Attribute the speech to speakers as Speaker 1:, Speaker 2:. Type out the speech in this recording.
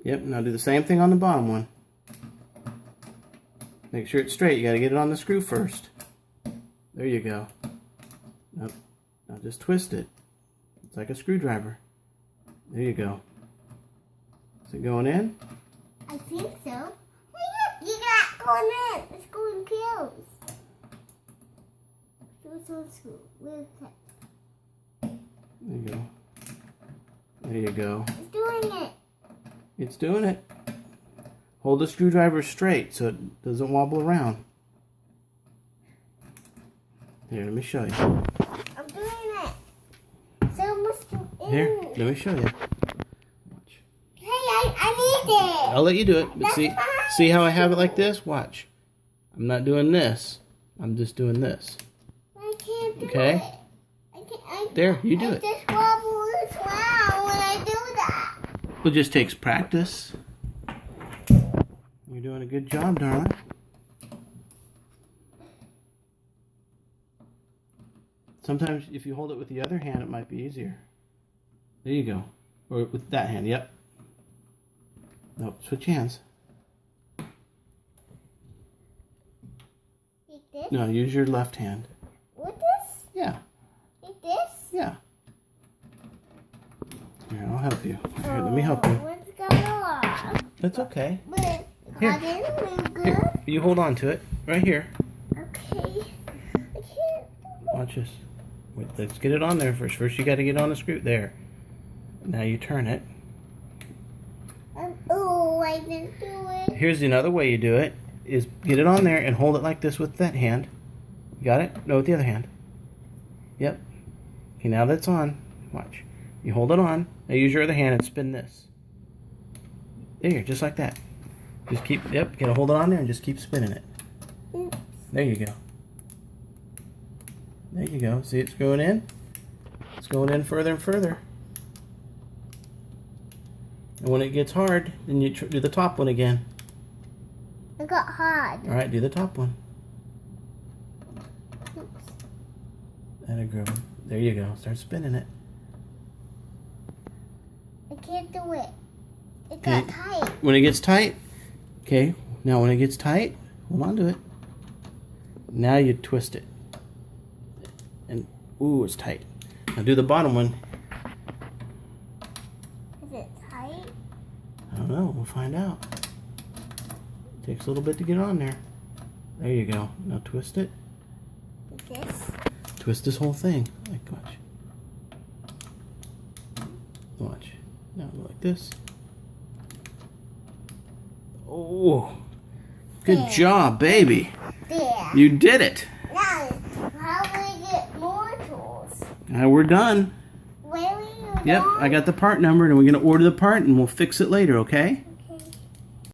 Speaker 1: Yep, now do the same thing on the bottom one. Make sure it's straight. You got to get it on the screw first. There you go. Now just twist it. It's like a screwdriver. There you go. Is it going in?
Speaker 2: I think so. You got going in. It's going close. Screw.
Speaker 1: There you go. There you go.
Speaker 2: It's doing it.
Speaker 1: It's doing it. Hold the screwdriver straight so it doesn't wobble around. Here, let me show you.
Speaker 2: I'm doing it. So much
Speaker 1: Here, let me show you. Watch.
Speaker 2: Hey, I need it.
Speaker 1: I'll let you do it. But
Speaker 2: That's
Speaker 1: see how I have it like this? Watch. I'm not doing this. I'm just doing this.
Speaker 2: I can't do
Speaker 1: Okay.
Speaker 2: it.
Speaker 1: There, you do it.
Speaker 2: Just wobble as well when I do that.
Speaker 1: It just takes practice. You're doing a good job, darling. Sometimes if you hold it with the other hand, it might be easier. There you go. Or with that hand, yep. Nope, switch hands.
Speaker 2: Like this?
Speaker 1: No, use your left hand.
Speaker 2: With this?
Speaker 1: Yeah,
Speaker 2: Like this?
Speaker 1: yeah. Here, I'll help you. Here, let me help you.
Speaker 2: What's going on?
Speaker 1: That's okay.
Speaker 2: But
Speaker 1: Here.
Speaker 2: I didn't do good.
Speaker 1: Here, you hold on to it. Right here.
Speaker 2: Okay. I can't.
Speaker 1: Watch this. Wait, let's get it on there first. First you got to get on the screw. There. Now you turn it.
Speaker 2: Oh, I didn't do it.
Speaker 1: Here's another way you do it. Is get it on there and hold it like this with that hand. You got it? No, with the other hand. Yep. Okay, now that's on. Watch. You hold it on. Now use your other hand and spin this. There, just like that. Just keep, yep, gotta hold it on there and just keep spinning it. There you go. There you go. See, it's going in? It's going in further and further. And when it gets hard, then you do the top one again.
Speaker 2: It got hard.
Speaker 1: All right, do the top one.
Speaker 2: Oops.
Speaker 1: That'll go. There you go. Start spinning it.
Speaker 2: I can't do it. It
Speaker 1: Okay.
Speaker 2: got tight.
Speaker 1: When it gets tight, okay, now when it gets tight, hold on to it. Now you twist it. And, ooh, it's tight. Now do the bottom one.
Speaker 2: Is it tight?
Speaker 1: I don't know. We'll find out. Takes a little bit to get on there. There you go. Now twist it.
Speaker 2: Like this?
Speaker 1: Twist this whole thing. Like, watch. Watch. Now go like this. Oh, good
Speaker 2: There.
Speaker 1: job, baby.
Speaker 2: There.
Speaker 1: You did it.
Speaker 2: Now, how will we get more tools?
Speaker 1: Now we're done.
Speaker 2: Really?
Speaker 1: Yep, I got the part number and we're going to order the part and we'll fix it later, okay?